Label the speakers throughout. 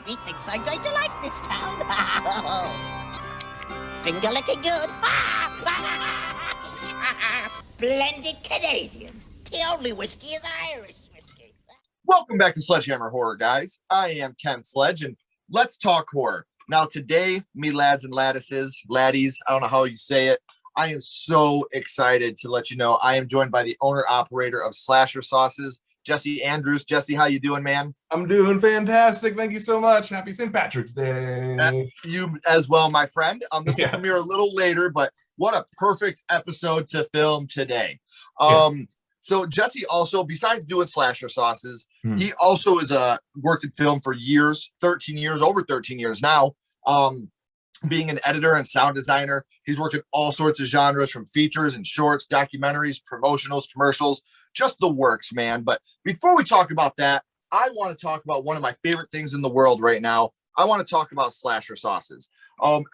Speaker 1: He thinks I'm going to like this town. Finger licking good. Blended Canadian. The only whiskey is Irish whiskey.
Speaker 2: Welcome back to SledgeHammer Horror, guys. I am Ken Sledge, and let's talk horror. Now, today, me lads and laddies, I don't know how you say it, I am so excited to let you know I am joined by the owner-operator of Slasher Sauces, Jesse Andrus. Jesse, how you doing, man?
Speaker 3: I'm doing fantastic. Thank you so much. Happy St. Patrick's Day.
Speaker 2: You as well, my friend. This will premiere a little later, but what a perfect episode to film today. So Jesse also, besides doing Slasher Sauces, he also is worked in film for years, over 13 years now. Being an editor and sound designer, he's worked in all sorts of genres, from features and shorts, documentaries, promotionals, commercials, just the works, man. But before we talk about that, I want to talk about one of my favorite things in the world right now. I want to talk about Slasher Sauces.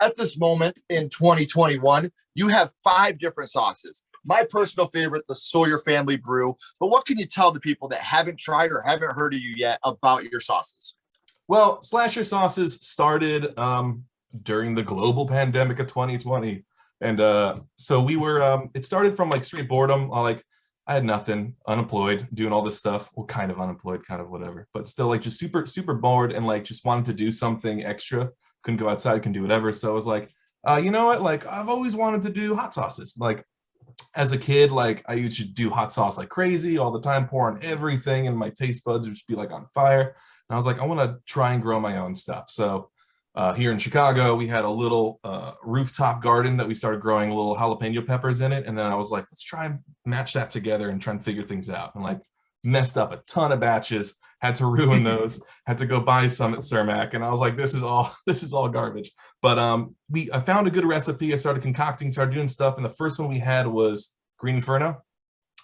Speaker 2: At this moment in 2021, you have 5 different sauces. My personal favorite, the Sawyer Family Brew. But what can you tell the people that haven't tried or haven't heard of you yet about your sauces?
Speaker 3: Well, Slasher Sauces started during the global pandemic of 2020. And so we were, it started from like straight boredom. I had nothing, unemployed, doing all this stuff. Well, kind of unemployed, kind of whatever, but still like just super, super bored and like just wanted to do something extra. Couldn't go outside, couldn't do whatever. So I was like, you know what? Like I've always wanted to do hot sauces. Like as a kid, like I used to do hot sauce like crazy all the time, pour on everything, and my taste buds would just be like on fire. And I was like, I want to try and grow my own stuff. So here in Chicago, we had a little rooftop garden that we started growing little jalapeno peppers in it. And then I was like, let's try and match that together and try and figure things out. And like messed up a ton of batches, had to ruin those, had to go buy some at Cermak. And I was like, this is all garbage. But I found a good recipe. I started concocting, started doing stuff. And the first one we had was Green Inferno.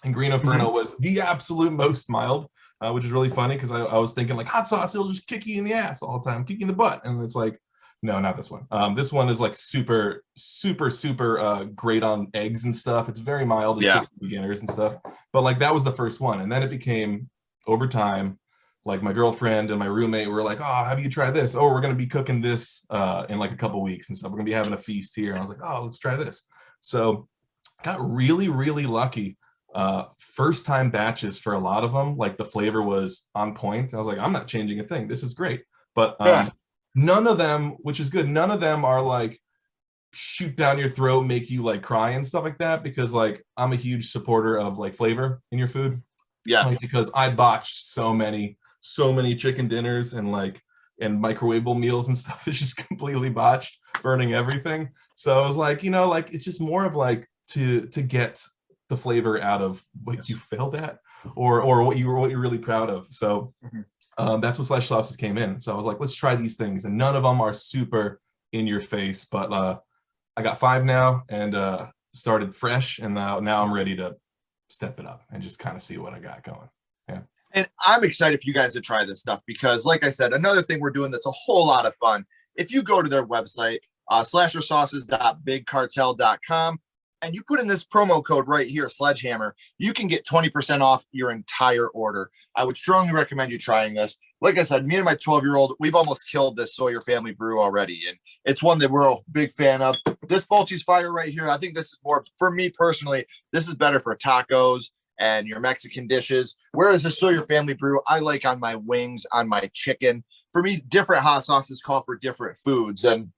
Speaker 3: And Green Inferno was the absolute most mild, which is really funny because I was thinking like hot sauce, it'll just kick you in the ass all the time, kick you in the butt. And it's like, no, not this one. This one is like super, super, super great on eggs and stuff. It's very mild. It's good for beginners and stuff. But like that was the first one. And then it became over time, like my girlfriend and my roommate were like, oh, have you tried this? Oh, we're going to be cooking this in like a couple weeks and stuff. We're going to be having a feast here. And I was like, oh, let's try this. So got really, really lucky. First time batches for a lot of them, like the flavor was on point. I was like, I'm not changing a thing. This is great. But none of them, which is good, none of them are like shoot down your throat, make you like cry and stuff like that, because like I'm a huge supporter of like flavor in your food.
Speaker 2: Yes.
Speaker 3: Like, because I botched so many chicken dinners and microwavable meals and stuff. It's just completely botched, burning everything. So I was like, you know, like it's just more of like to get the flavor out of what you failed at or what you're really proud of. So that's what Slash Sauces came in. So I was like, let's try these things. And none of them are super in your face, but I got 5 now and started fresh. And now I'm ready to step it up and just kind of see what I got going. Yeah.
Speaker 2: And I'm excited for you guys to try this stuff because, like I said, another thing we're doing that's a whole lot of fun. If you go to their website, slashersauces.bigcartel.com, and you put in this promo code right here, SledgeHammer, you can get 20% off your entire order. I would strongly recommend you trying this. Like I said, me and my 12-year-old, we've almost killed this Sawyer Family Brew already, and it's one that we're a big fan of. This Fulci's Fire right here, I think this is more, for me personally, this is better for tacos and your Mexican dishes. Whereas the Sawyer Family Brew, I like on my wings, on my chicken. For me, different hot sauces call for different foods, and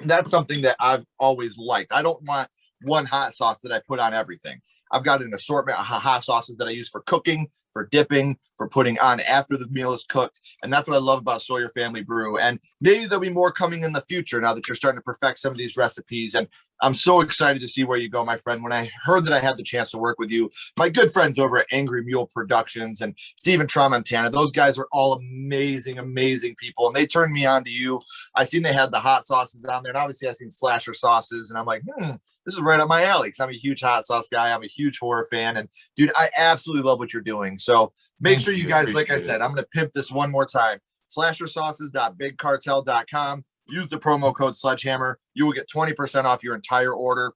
Speaker 2: that's something that I've always liked. I don't want one hot sauce that I put on everything. I've got an assortment of hot sauces that I use for cooking, for dipping, for putting on after the meal is cooked. And that's what I love about Sawyer Family Brew. And maybe there'll be more coming in the future now that you're starting to perfect some of these recipes. And I'm so excited to see where you go, my friend. When I heard that I had the chance to work with you, my good friends over at Angry Mule Productions and Stephen Tramontana, those guys are all amazing, amazing people. And they turned me on to you. I seen they had the hot sauces on there. And obviously I seen Slasher Sauces. And I'm like, this is right up my alley because I'm a huge hot sauce guy. I'm a huge horror fan. And dude, I absolutely love what you're doing. So make sure you guys, like I said, I'm going to pimp this one more time. Slashersauces.bigcartel.com. Use the promo code SledgeHammer. You will get 20% off your entire order.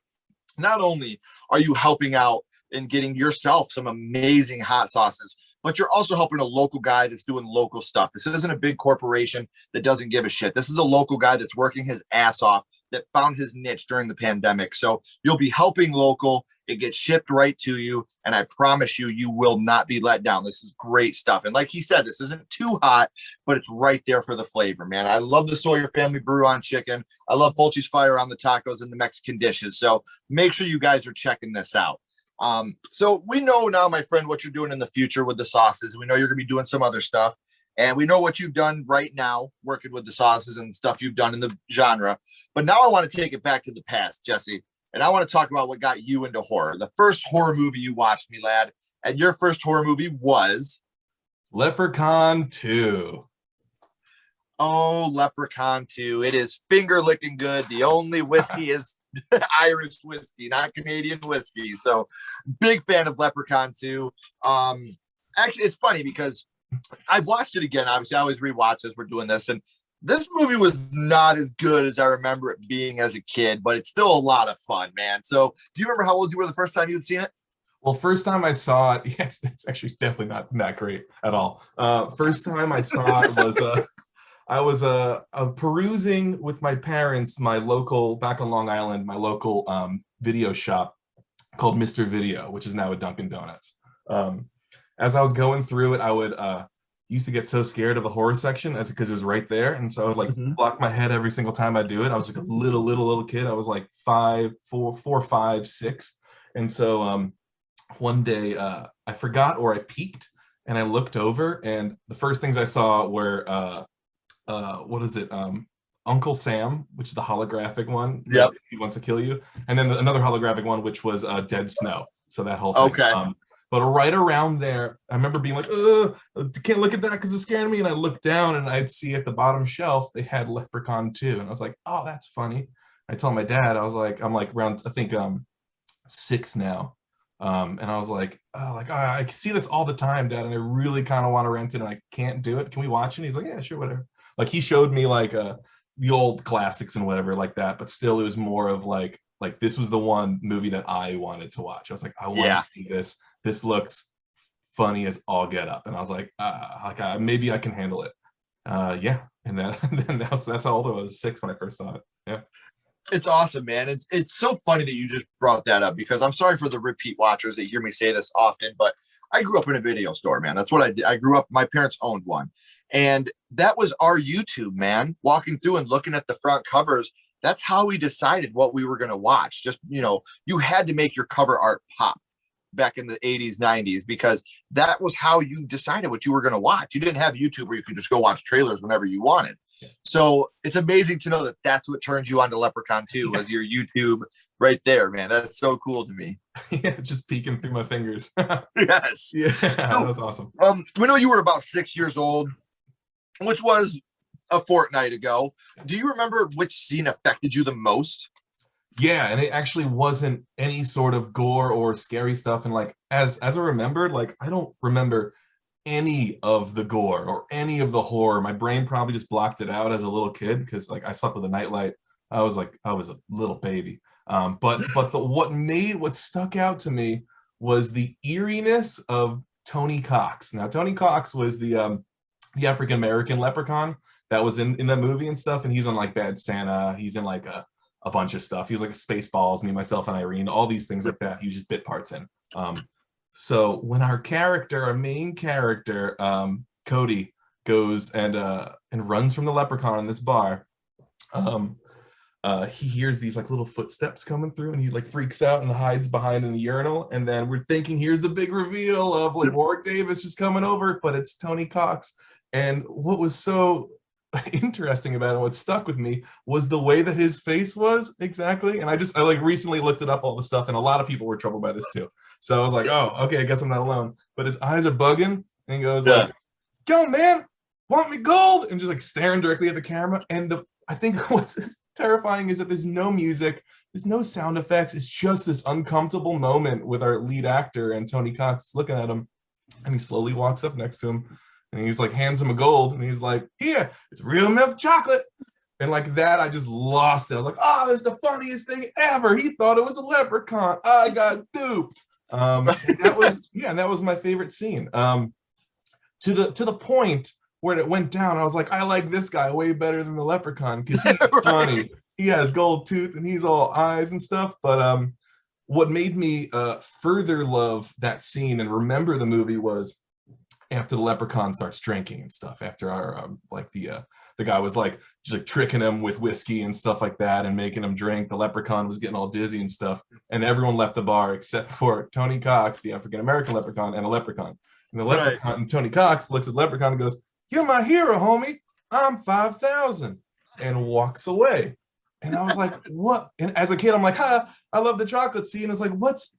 Speaker 2: Not only are you helping out and getting yourself some amazing hot sauces, but you're also helping a local guy that's doing local stuff. This isn't a big corporation that doesn't give a shit. This is a local guy that's working his ass off, that found his niche during the pandemic. So you'll be helping local. It gets shipped right to you. And I promise you, you will not be let down. This is great stuff. And like he said, this isn't too hot, but it's right there for the flavor, man. I love the Sawyer family brew on chicken. I love Fulci's fire on the tacos and the Mexican dishes. So make sure you guys are checking this out. So we know now, my friend, what you're doing in the future with the sauces. We know you're gonna be doing some other stuff, and we know what you've done right now, working with the sauces and stuff you've done in the genre. But now I want to take it back to the past, Jesse, and I want to talk about what got you into horror. The first horror movie you watched, me lad, and your first horror movie was
Speaker 3: Leprechaun 2.
Speaker 2: Oh, Leprechaun 2. It is finger licking good. The only whiskey is Irish whiskey, not Canadian whiskey. So big fan of Leprechaun 2. Actually, it's funny because I've watched it again. Obviously, I always rewatch as we're doing this. And this movie was not as good as I remember it being as a kid, but it's still a lot of fun, man. So do you remember how old you were the first time you'd seen it?
Speaker 3: Well, first time I saw it, yes, it's actually definitely not that great at all. First time I saw it was I was perusing with my parents, my local, back on Long Island, my local video shop called Mr. Video, which is now a Dunkin' Donuts. As I was going through it, I would used to get so scared of the horror section because it was right there. And so I would like block my head every single time I do it. I was like a little kid. I was like 4, 5, 6. And so one day I forgot, or I peeked and I looked over, and the first things I saw were what is it? Uncle Sam, which is the holographic one.
Speaker 2: Yep.
Speaker 3: He wants to kill you. And then another holographic one, which was Dead Snow. So that whole thing.
Speaker 2: Okay.
Speaker 3: But right around there, I remember being like, can't look at that because it's scaring me. And I looked down and I'd see at the bottom shelf, they had Leprechaun 2. And I was like, oh, that's funny. I told my dad, I'm like around, I think 6 now. And I was like, I see this all the time, Dad, and I really kind of want to rent it and I can't do it. Can we watch it? And he's like, yeah, sure, whatever. Like he showed me like the old classics and whatever like that, but still it was more of like this was the one movie that I wanted to watch. I was like, I want to see this. This looks funny as all get up. And I was like maybe I can handle it. Yeah. And then that's how old I was, 6 when I first saw it. Yeah.
Speaker 2: It's awesome, man. It's so funny that you just brought that up, because I'm sorry for the repeat watchers that hear me say this often, but I grew up in a video store, man. That's what I did. I grew up, my parents owned one. And that was our YouTube, man. Walking through and looking at the front covers. That's how we decided what we were going to watch. Just, you had to make your cover art pop back in the 80s, 90s, because that was how you decided what you were going to watch. You didn't have YouTube where you could just go watch trailers whenever you wanted. So it's amazing to know that that's what turns you on to Leprechaun 2, was your YouTube right there, man. That's so cool to me.
Speaker 3: Yeah, just peeking through my fingers.
Speaker 2: Yes.
Speaker 3: Yeah, that was awesome.
Speaker 2: We know you were about 6 years old, which was a fortnight ago. Do you remember which scene affected you the most?
Speaker 3: Yeah, and it actually wasn't any sort of gore or scary stuff. And like as I remembered, like I don't remember any of the gore or any of the horror. My brain probably just blocked it out as a little kid because like I slept with a nightlight. I was a little baby. But what stuck out to me was the eeriness of Tony Cox. Now Tony Cox was the African American leprechaun that was in that movie and stuff, and he's on like Bad Santa. He's in like a bunch of stuff. He's like Spaceballs, Me, Myself, and Irene, all these things like that. He was just bit parts in. So when our main character, Cody, goes and runs from the leprechaun in this bar, he hears these like little footsteps coming through, and he like freaks out and hides behind in the urinal. And then we're thinking, here's the big reveal of like Warwick Davis just coming over, but it's Tony Cox. And what was so interesting about it, what stuck with me, was the way that his face was exactly. And I like recently looked it up, all the stuff, and a lot of people were troubled by this too. So I was like, oh, okay, I guess I'm not alone. But his eyes are bugging, and he goes like, "Go, man, want me gold?" And just like staring directly at the camera. And I think what's terrifying is that there's no music, there's no sound effects. It's just this uncomfortable moment with our lead actor and Tony Cox looking at him, and he slowly walks up next to him, and he's like, hands him a gold, and he's like, "Here, it's real milk chocolate." And like that, I just lost it. I was like, "Oh, it's the funniest thing ever. He thought it was a leprechaun. I got duped." That was my favorite scene. to the point where it went down. I was like, I like this guy way better than the Leprechaun because he's
Speaker 2: Right.
Speaker 3: funny. He has gold tooth and he's all eyes and stuff. But what made me further love that scene and remember the movie was after the Leprechaun starts drinking and stuff. After our like the guy was like just like tricking him with whiskey and stuff like that and making him drink. The Leprechaun was getting all dizzy and stuff, and everyone left the bar except for Tony Cox, the African American Leprechaun, and a Leprechaun. And the Leprechaun, and Tony Cox looks at the Leprechaun and goes, "You're my hero, homie. I'm 5,000," and walks away. And I was like, "What?" And as a kid, I'm like, "Ha! I love the chocolate scene." It's like, what's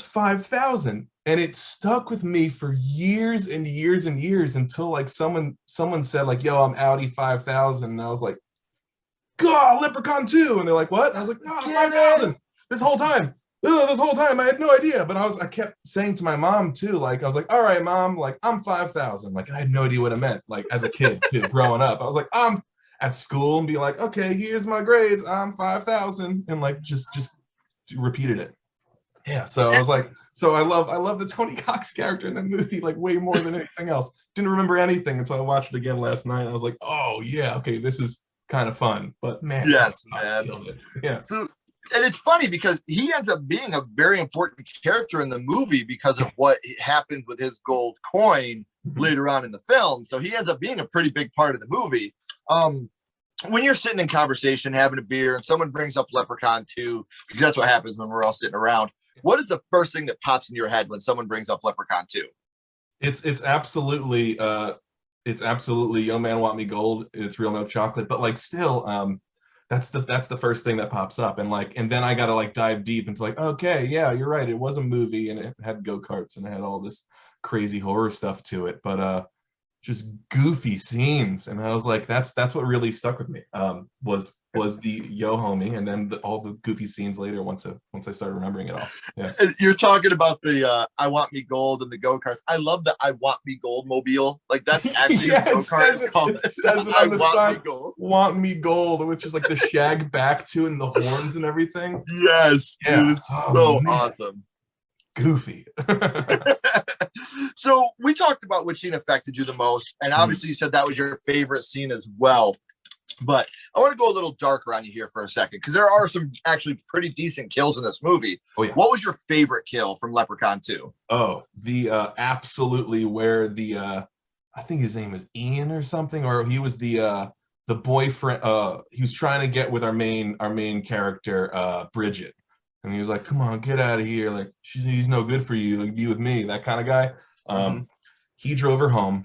Speaker 3: 5,000? And it stuck with me for years and years and years until like someone said like, "Yo, I'm Audi 5,000," and I was like, "God, Leprechaun 2!" And they're like, "What?" And I was like, "No, 5,000." This whole time. This whole time I had no idea, but I kept saying to my mom too, like I was like, "All right, mom, like I'm 5,000." Like I had no idea what it meant. Like as a kid too, growing up, I was like, I'm at school and be like, "Okay, here's my grades. I'm 5,000," and like just repeated it. Yeah, so I was like, so I love the Tony Cox character in the movie like way more than anything else. Didn't remember anything until I watched it again last night. I was like, oh yeah, okay, this is kind of fun. But man,
Speaker 2: Yes,
Speaker 3: Tony Cox killed it. Yeah.
Speaker 2: So, and it's funny because he ends up being a very important character in the movie because of what happens with his gold coin later on in the film. So he ends up being a pretty big part of the movie. When you're sitting in conversation, having a beer, and someone brings up Leprechaun 2, because that's what happens when we're all sitting around. What is the first thing that pops in your head when someone brings up Leprechaun 2?
Speaker 3: It's absolutely Yo Man Want Me Gold. It's real milk chocolate, but like still, that's the first thing that pops up, and then I gotta like dive deep into like, okay, yeah, you're right, it was a movie and it had go-karts and it had all this crazy horror stuff to it, but just goofy scenes, and I was like, that's what really stuck with me. Was the Yo homie, and then all the goofy scenes later once I started remembering it all. Yeah.
Speaker 2: You're talking about the I Want Me Gold and the go-karts. I love the I Want Me Gold mobile. Like that's actually
Speaker 3: Yeah,
Speaker 2: a go-kart.
Speaker 3: it says it on the side. Want Me Gold, which is like the shag back to and the horns and everything.
Speaker 2: Yes,
Speaker 3: Yeah.
Speaker 2: dude, it's so awesome.
Speaker 3: Goofy.
Speaker 2: So we talked about which scene affected you the most, and obviously you said that was your favorite scene as well. But I want to go a little darker on you here for a second, because there are some actually pretty decent kills in this movie.
Speaker 3: Oh, yeah.
Speaker 2: What was your favorite kill from Leprechaun 2?
Speaker 3: Oh, the absolutely where the I think his name is Ian or something, or he was the boyfriend. He was trying to get with our main character, Bridget. And he was like, "Come on, get out of here. Like, he's no good for you. Like, be with me," that kind of guy. He drove her home.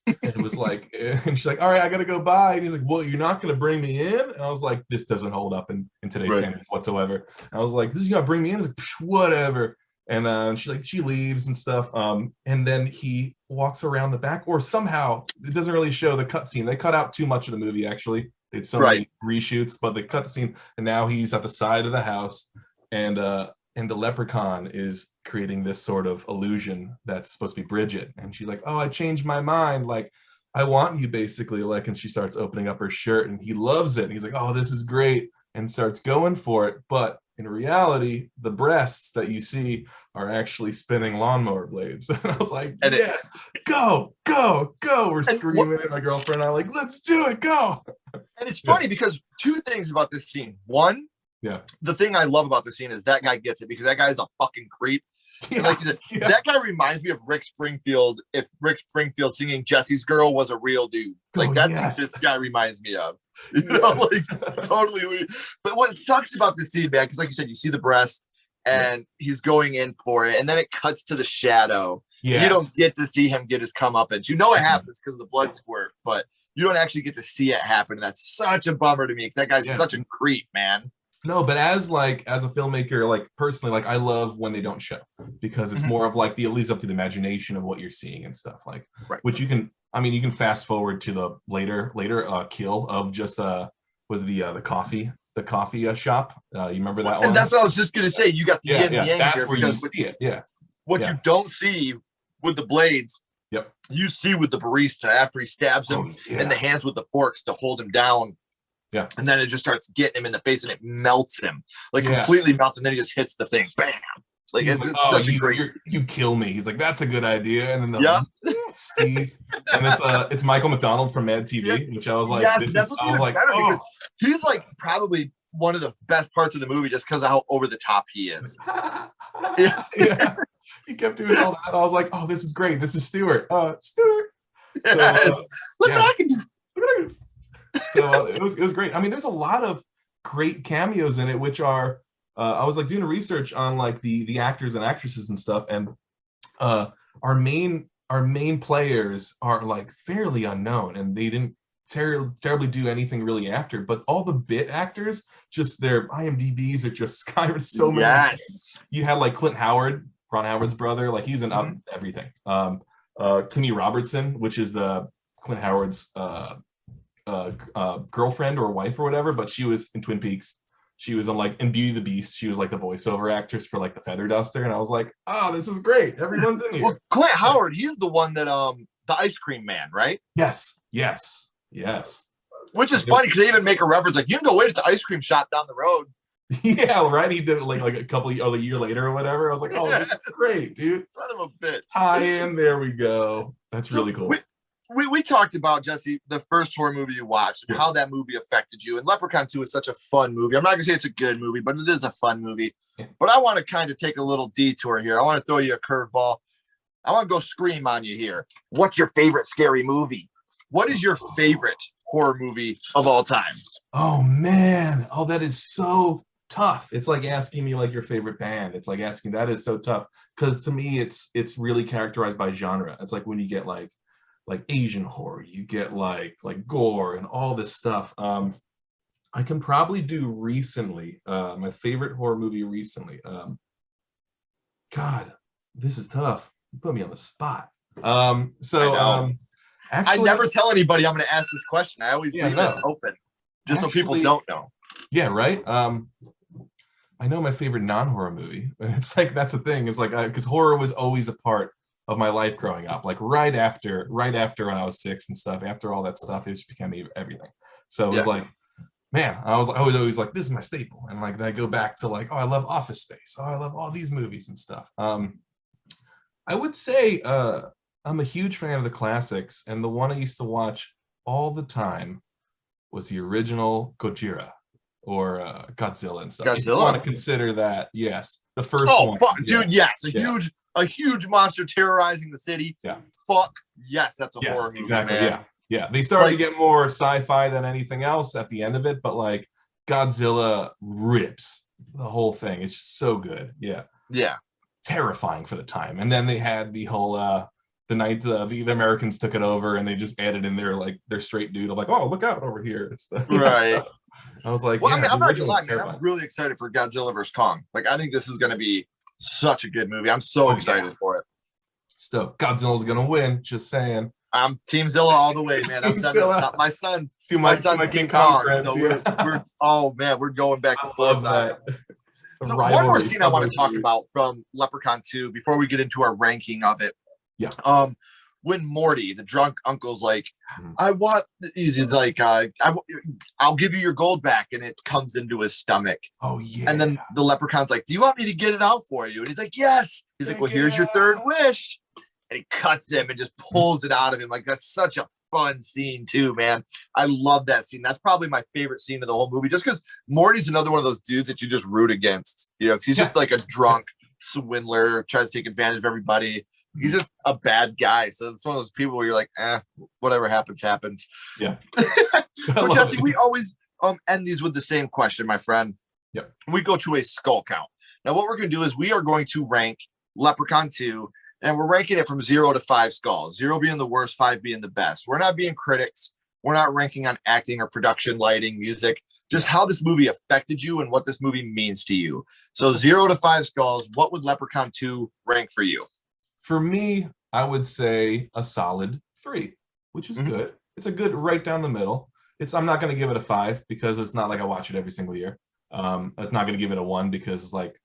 Speaker 3: And it was like, and she's like, "All right, I gotta go bye." And he's like, "Well, you're not gonna bring me in?" And I was like, this doesn't hold up in today's standards whatsoever. And I was like, "This is gonna bring me in?" I was like, whatever. And she leaves and stuff. And then he walks around the back, or somehow it doesn't really show the cutscene. They cut out too much of the movie, actually. They had so many reshoots, but they cut the scene, and now he's at the side of the house, and the Leprechaun is creating this sort of illusion that's supposed to be Bridget. And she's like, "Oh, I changed my mind. Like, I want you," basically. Like, and she starts opening up her shirt, and he loves it. And he's like, "Oh, this is great," and starts going for it. But in reality, the breasts that you see are actually spinning lawnmower blades. And I was like, and yes, go. We're screaming at my girlfriend and I like, "Let's do it, go."
Speaker 2: And it's funny because two things about this scene. One, the thing I love about the scene is that guy gets it, because that guy is a fucking creep. Yeah, like that guy reminds me of Rick Springfield. If Rick Springfield singing "Jesse's Girl" was a real dude, like that's who this guy reminds me of. You know, like totally weird. But what sucks about this scene, man, because like you said, you see the breast and he's going in for it, and then it cuts to the shadow. Yeah, you don't get to see him get his comeuppance. You know it happens because of the blood squirt, but you don't actually get to see it happen. And that's such a bummer to me, because that guy's such a creep, man.
Speaker 3: No, but as a filmmaker, like personally, like I love when they don't show, because it's more of like it leads up to the imagination of what you're seeing and stuff, like which you can fast forward to the later kill of just was the coffee shop. You remember that one?
Speaker 2: And that's what I was just gonna say. You got the yin and yang
Speaker 3: that's
Speaker 2: here,
Speaker 3: where you see it. Yeah.
Speaker 2: What you don't see with the blades, you see with the barista after he stabs him in the hands with the forks to hold him down.
Speaker 3: Yeah.
Speaker 2: And then it just starts getting him in the face and it melts him. Like completely melts, and then he just hits the thing. Bam. Like it's such a great
Speaker 3: you kill me. He's like, "That's a good idea." And then Steve, and it's Michael McDonald from Mad TV, which I was like,
Speaker 2: yes, that's what's even better because he's like probably one of the best parts of the movie just because of how over the top he is.
Speaker 3: Yeah. He kept doing all that. I was like, oh, this is great. This is Stewart. Stewart. So,
Speaker 2: look back and
Speaker 3: so it was great. I mean, there's a lot of great cameos in it, which are I was like doing research on like the actors and actresses and stuff, and our main players are like fairly unknown, and they didn't terribly do anything really after. But all the bit actors, just their IMDb's are just skyrocketed so many.
Speaker 2: Yes.
Speaker 3: You had like Clint Howard, Ron Howard's brother, like he's in everything. Kimmy Robertson, which is the Clint Howard's girlfriend or wife or whatever, but she was in Twin Peaks. She was in Beauty and the Beast. She was like the voiceover actress for like the Feather Duster, and I was like, oh, this is great. Everyone's in here.
Speaker 2: Well, Clint Howard, he's the one that the ice cream man, right?
Speaker 3: Yes.
Speaker 2: Which is funny because they even make a reference like you can go wait at the ice cream shop down the road.
Speaker 3: Yeah, right. He did it like a year later or whatever. I was like, oh, this is great, dude.
Speaker 2: Son of a bitch.
Speaker 3: There we go. That's really cool.
Speaker 2: We talked about, Jesse, the first horror movie you watched and how that movie affected you. And Leprechaun 2 is such a fun movie. I'm not gonna say it's a good movie, but it is a fun movie. Yeah. But I want to kind of take a little detour here. I want to throw you a curveball. I want to go scream on you here. What's your favorite scary movie? What is your favorite horror movie of all time?
Speaker 3: Oh man. Oh, that is so tough. It's like asking me like your favorite band. It's like asking, that is so tough. Because to me, it's really characterized by genre. It's like when you get like Asian horror, you get like gore and all this stuff. I can probably do recently, my favorite horror movie recently. God, this is tough. You put me on the spot. Actually,
Speaker 2: I never tell anybody I'm going to ask this question. I always leave it open, just so people don't know.
Speaker 3: Yeah, right. I know my favorite non-horror movie, and it's like that's the thing. It's like because horror was always a part of my life growing up. Like right after when I was 6 and stuff. After all that stuff, it just became everything. So it was like, man, I was always like, this is my staple. And like then I go back to like, oh, I love Office Space. Oh, I love all these movies and stuff. I would say I'm a huge fan of the classics, and the one I used to watch all the time was the original Gojira or Godzilla and stuff.
Speaker 2: Godzilla?
Speaker 3: If you want to consider that, yes. The first one.
Speaker 2: Fuck, dude, yes. A huge monster terrorizing the city.
Speaker 3: Yeah.
Speaker 2: Fuck, yes, that's a horror movie,
Speaker 3: exactly,
Speaker 2: man.
Speaker 3: Yeah. They started to get more sci-fi than anything else at the end of it, but like Godzilla rips the whole thing. It's just so good. Yeah.
Speaker 2: Yeah.
Speaker 3: Terrifying for the time. And then they had the whole the night the Americans took it over, and they just added in their straight dude of like, oh, look out over here. It's
Speaker 2: right.
Speaker 3: I was like,
Speaker 2: well, I mean, I'm not gonna lie, man. I'm really excited for Godzilla vs. Kong. Like, I think this is gonna be such a good movie. I'm so excited for it.
Speaker 3: Still, Godzilla's gonna win. Just saying.
Speaker 2: I'm Team Zilla all the way, man. My son's
Speaker 3: King Kong friends.
Speaker 2: So we're oh man, we're going back and forth. So one more scene I want to talk about from Leprechaun 2 before we get into our ranking of it.
Speaker 3: Yeah.
Speaker 2: When Morty, the drunk uncle's like, he's like, I'll give you your gold back, and it comes into his stomach.
Speaker 3: Oh yeah.
Speaker 2: And then the leprechaun's like, do you want me to get it out for you? And he's like, yes. He's like, well, here's your third wish. And he cuts him and just pulls it out of him. Like, that's such a fun scene too, man. I love that scene. That's probably my favorite scene of the whole movie, just because Morty's another one of those dudes that you just root against, you know, because he's just like a drunk swindler, tries to take advantage of everybody. He's just a bad guy. So it's one of those people where you're like, whatever happens, happens.
Speaker 3: Yeah.
Speaker 2: So Jesse, we always end these with the same question, my friend.
Speaker 3: Yep.
Speaker 2: We go to a skull count. Now, what we're going to do is we are going to rank Leprechaun 2, and we're ranking it from 0 to 5 skulls. 0 being the worst, 5 being the best. We're not being critics. We're not ranking on acting or production, lighting, music, just how this movie affected you and what this movie means to you. So 0 to 5 skulls, what would Leprechaun 2 rank for you?
Speaker 3: For me, I would say a solid 3, which is good. It's a good right down the middle. I'm not going to give it a 5 because it's not like I watch it every single year. I'm not going to give it a 1 because it's like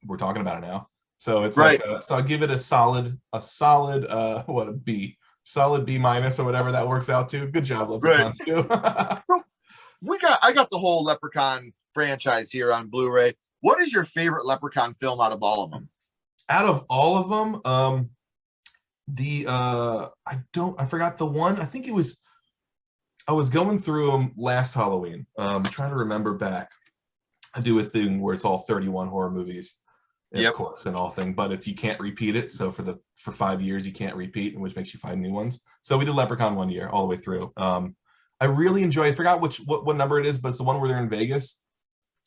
Speaker 3: we're talking about it now. So it's right. So I give it a solid what, a B, solid B minus or whatever that works out to. Good job, Leprechaun. Right.
Speaker 2: So I got the whole Leprechaun franchise here on Blu-ray. What is your favorite Leprechaun film out of all of them?
Speaker 3: Out of all of them, I forgot the one. I think I was going through them last Halloween. Trying to remember back. I do a thing where it's all 31 horror movies, of course, and all thing, but it's you can't repeat it. So for 5 years you can't repeat, which makes you find new ones. So we did Leprechaun one year all the way through. I really enjoyed. I forgot what number it is, but it's the one where they're in Vegas.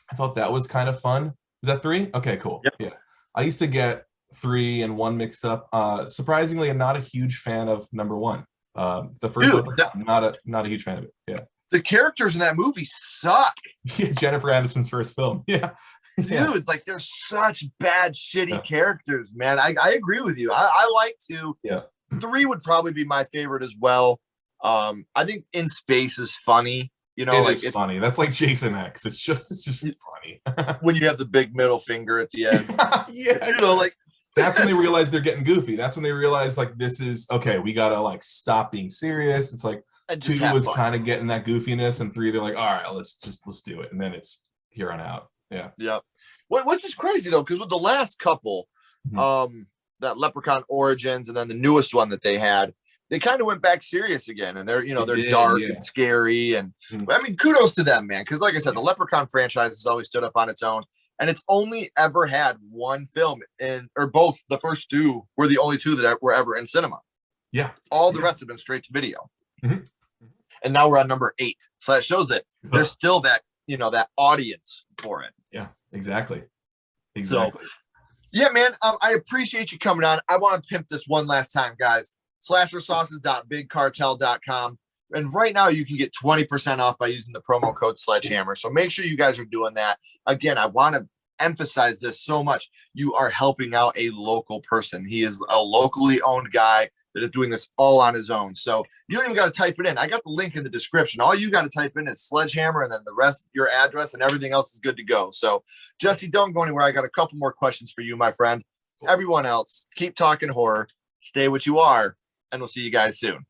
Speaker 3: I thought that was kind of fun. Is that 3? Okay, cool.
Speaker 2: Yep.
Speaker 3: Yeah, I used to get 3 and 1 mixed up. Surprisingly, I'm not a huge fan of number 1. The first one, not a huge fan of it. Yeah.
Speaker 2: The characters in that movie suck.
Speaker 3: Yeah, Jennifer Aniston's first film. Yeah.
Speaker 2: Dude, like they're such bad, shitty characters, man. I agree with you. I like to.
Speaker 3: Yeah.
Speaker 2: 3 would probably be my favorite as well. I think In Space is funny. You know,
Speaker 3: it's funny. That's like Jason X. It's just funny.
Speaker 2: When you have the big middle finger at the end.
Speaker 3: Yeah.
Speaker 2: You know, like
Speaker 3: that's when they realize they're getting goofy. That's when they realize like this is okay. We gotta like stop being serious. It's like 2 was kind of getting that goofiness, and 3 they're like, all right, let's do it, and then it's here on out. Yeah.
Speaker 2: Yeah. What's just crazy though, because with the last couple, that Leprechaun Origins and then the newest one that they had, they kind of went back serious again, and they're dark and scary, and I mean, kudos to them, man. Because like I said, the Leprechaun franchise has always stood up on its own, and it's only ever had one film or both. The first 2 were the only 2 that were ever in cinema.
Speaker 3: Yeah.
Speaker 2: All the rest have been straight to video. And now we're on number 8. So that shows that there's still that, that audience for it.
Speaker 3: Yeah, exactly.
Speaker 2: So, yeah, man, I appreciate you coming on. I want to pimp this one last time, guys. slashersauces.bigcartel.com. And right now you can get 20% off by using the promo code SledgeHammer. So make sure you guys are doing that. Again, I want to emphasize this so much. You are helping out a local person. He is a locally owned guy that is doing this all on his own. So you don't even got to type it in. I got the link in the description. All you got to type in is SledgeHammer, and then the rest, your address, and everything else is good to go. So Jesse, don't go anywhere. I got a couple more questions for you, my friend. Everyone else, keep talking horror, stay what you are, and we'll see you guys soon.